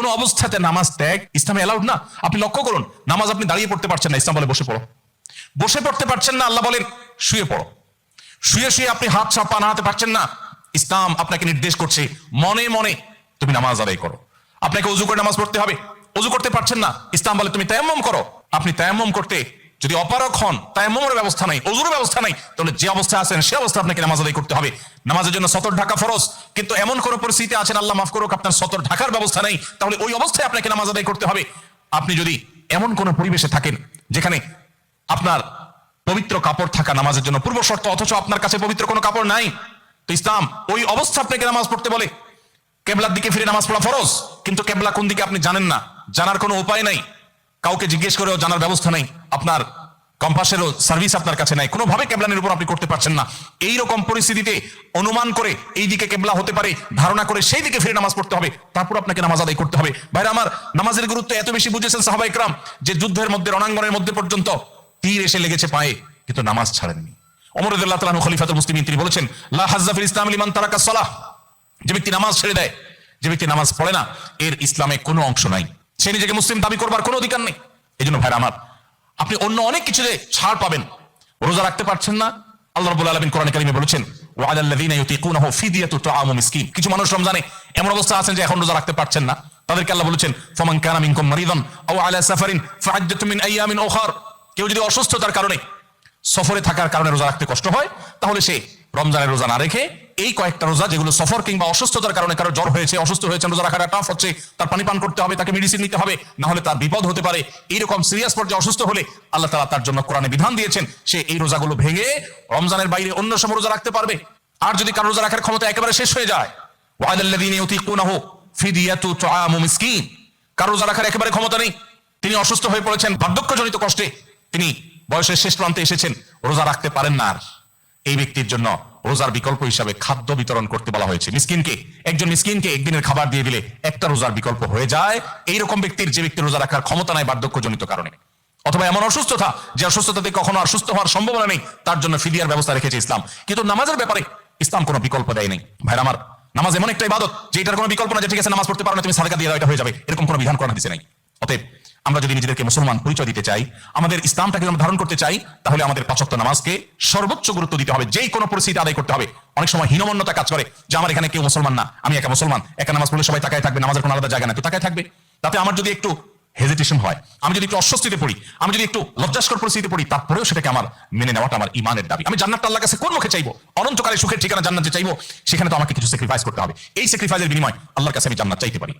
কোন অবস্থাতে নামাজ ত্যাগ ইসলামে অ্যালাউড না। আপনি লক্ষ্য করুন, নামাজ আপনি দাঁড়িয়ে পড়তে পারছেন না, ইসলাম বলে বসে পড়ো। বসে পড়তে পারছেন না, আল্লাহ বলেন শুয়ে পড়ো। শুয়ে শুয়ে আপনি হাত পা নাড়াতে পারছেন না, ইসলাম আপনাকে নির্দেশ করছে মনে মনে তুমি নামাজ আদায় করো। আপনাকে ওযু করে নামাজ পড়তে হবে, ওযু করতে পারছেন না, ইসলাম বলে তুমি তায়াম্মুম করো। আপনি তায়াম্মুম করতে যদি অপারগ হন, তায়াম্মুমের ব্যবস্থা নাই, ওযুর ব্যবস্থা নাই, তাহলে যে অবস্থায় আছেন সে অবস্থা আপনাকে নামাজ আদায় করতে হবে। নামাজের জন্য সতর ঢাকা ফরজ, কিন্তু এমন কোন পরিস্থিতি আছেন আল্লাহ মাফ করুক আপনার সতর ঢাকার ব্যবস্থা নেই, তাহলে ওই অবস্থায় আপনাকে নামাজ আদায় করতে হবে। আপনি যদি এমন কোন পরিবেশে থাকেন যেখানে আপনার পবিত্র কাপড় থাকা নামাজের জন্য পূর্ব শর্ত, অথচ আপনার কাছে পবিত্র কোনো কাপড় নাই, তো ইসলাম ওই অবস্থা আপনাকে নামাজ পড়তে বলে। কেবলার দিকে ফিরে নামাজ পড়া ফরজ, কিন্তু কেবলা কোন দিকে আপনি জানেন না, জানার কোনো উপায় নাই, কাউকে জিজ্ঞেস করেও জানার ব্যবস্থা নেই, আপনার কম্পাসেরও সার্ভিস আপনার কাছে নাই, কোনোভাবে কেবলা নিরূপণ আপনি করতে পারছেন না। এইরকম পরিস্থিতিতে অনুমান করে এই দিকে কেবলা হতে পারে ধারণা করে সেই দিকে ফিরে নামাজ পড়তে হবে, তারপর আপনাকে নামাজ আদায় করতে হবে। ভাইরা আমার, নামাজের গুরুত্ব এত বেশি বুঝেছেন সাহাবা ইকরাম যে যুদ্ধের মধ্যে, রণাঙ্গনের মধ্যে পর্যন্ত তীর এসে লেগেছে পায়ে, কিন্তু নামাজ ছাড়েননি। ওমর রাদিয়াল্লাহু তাআলা খলিফাতুল মুসলিমিন, তিনি বলেছেন লা হাজ্জা ফিল ইসলাম লিমান তারাকা সালাহ, যে ব্যক্তি নামাজ ছেড়ে দেয়, যে ব্যক্তি নামাজ পড়ে না, এর ইসলামে কোনো অংশ নাই, সে নিজেকে মুসলিম দাবি করবার কোনো অধিকার নেই। এই জন্য ভাইরা আমার, আপনি অন্য অনেক কিছুতে ছাড় পাবেন, রোজা রাখতে পারছেন না, আল্লাহ রাব্বুল আলামিন কোরআনে কারিমে বলেছেন ওয়া আলাল্লাযিনা ইউতিকুনাহু ফিদিয়াতু তুআমু মিসকিন। কিছু মানুষ রমজানে এমন অবস্থা আছেন যে এখন রোজা রাখতে পারছেন না, তাদেরকে আল্লাহ বলেছেন ফামান কানা মিনকুম মারিদান আও আলা সাফারিন ফাআদ্দাতুম মিন আইয়ামিন উখার। কেউ যদি অসুস্থতার কারণে, সফরে থাকার কারণে রোজা রাখতে কষ্ট হয়, তাহলে সে রমজানের রোজা না রেখে এই কয়েকটা রোজা, যেগুলো সফর কিংবা অসুস্থতার কারণে, কারো জ্বর হয়েছে, অসুস্থ হয়েছে, রোজা রাখাটা টাফ হচ্ছে, তার পানি পান করতে হবে, তাকে মেডিসিন নিতে হবে, না হলে তার বিপদ হতে পারে, এইরকম সিরিয়াস পর্যায়ে অসুস্থ হলে আল্লাহ তাআলা তার জন্য কোরআনে বিধান দিয়েছেন সে এই রোজাগুলো ভেঙে রমজানের বাইরে অন্য সময় রোজা রাখতে পারবে। আর যদি কারো রোজা রাখার ক্ষমতা একেবারে শেষ হয়ে যায়, ওয়া আলাল্লাযিনা ইউতিকুনাহু ফিদিয়াতু তুআমু মিসকিন, কারো রোজা রাখার একেবারে ক্ষমতা নেই, তিনি অসুস্থ হয়ে পড়েছেন, বার্ধক্যজনিত কষ্টে তিনি বয়সের শেষ প্রান্তে এসেছেন, রোজা রাখতে পারেন না, আর এই ব্যক্তির জন্য রোজার বিকল্প হিসাবে খাদ্য বিতরণ করতে বলা হয়েছে। মিসকিনকে, একজন মিসকিনকে একদিনের খাবার দিয়ে দিলে একটা রোজার বিকল্প হয়ে যায়। এইরকম ব্যক্তির, যে ব্যক্তি রোজা রাখার ক্ষমতা নাই বার্ধক্যজনিত কারণে, অথবা এমন অসুস্থতা যে অসুস্থতাতে কখনো আর সুস্থ হওয়ার সম্ভাবনা নেই, তার জন্য ফিদিয়ার ব্যবস্থা রেখেছে ইসলাম। কিন্তু নামাজের ব্যাপারে ইসলাম কোনো বিকল্প দেয় নাই। ভাইরা আমার, নামাজ এমন একটা ইবাদত যে এটার কোনো বিকল্প না, যে ঠিক আছে নামাজ পড়তে পারো না, তুমি সাদকা দিয়ে দাও, এটা হয়ে যাবে, এরকম কোনো বিধান করা দিতে নাই। অতএব আমরা যদি নিজেদেরকে মুসলমান পরিচয় দিতে চাই, আমাদের ইসলামটাকে আমরা ধারণ করতে চাই, তাহলে আমাদের ৫ ওয়াক্ত নামাজকে সর্বোচ্চ গুরুত্ব দিতে হবে, যেই কোনো পরিস্থিতি আদায় করতে হবে। অনেক সময় হীনমন্যতা কাজ করে যে আমার এখানে কেউ মুসলমান না, আমি একা মুসলমান, একা নামাজ পড়লে সবাই তাকায় থাকবে, নামাজের কোনো আলাদা জায়গা না, তো তাকায় থাকবে। তাতে আমার যদি একটু হেজিটেশন হয়, আমি যদি একটু অস্বস্তিতে পড়ি, আমি যদি একটু লজ্জাস্কর পরিস্থিতিতে পড়ি, তারপরেও সেটাকে আমার মেনে নেওয়াটা আমার ইমানের দাবি। আমি জান্নাতটা আল্লাহর কাছে কোন মুখে চাইবো? অনন্তকালের সুখের ঠিকানা জান্নাত যে চাইবো, সেখানে তো আমাকে কিছু স্যাক্রিফাইস করতে হবে। এই স্যাক্রিফাইসের বিনিময়ে আল্লাহর কাছে আমি জান্নাত চাইতে পারি।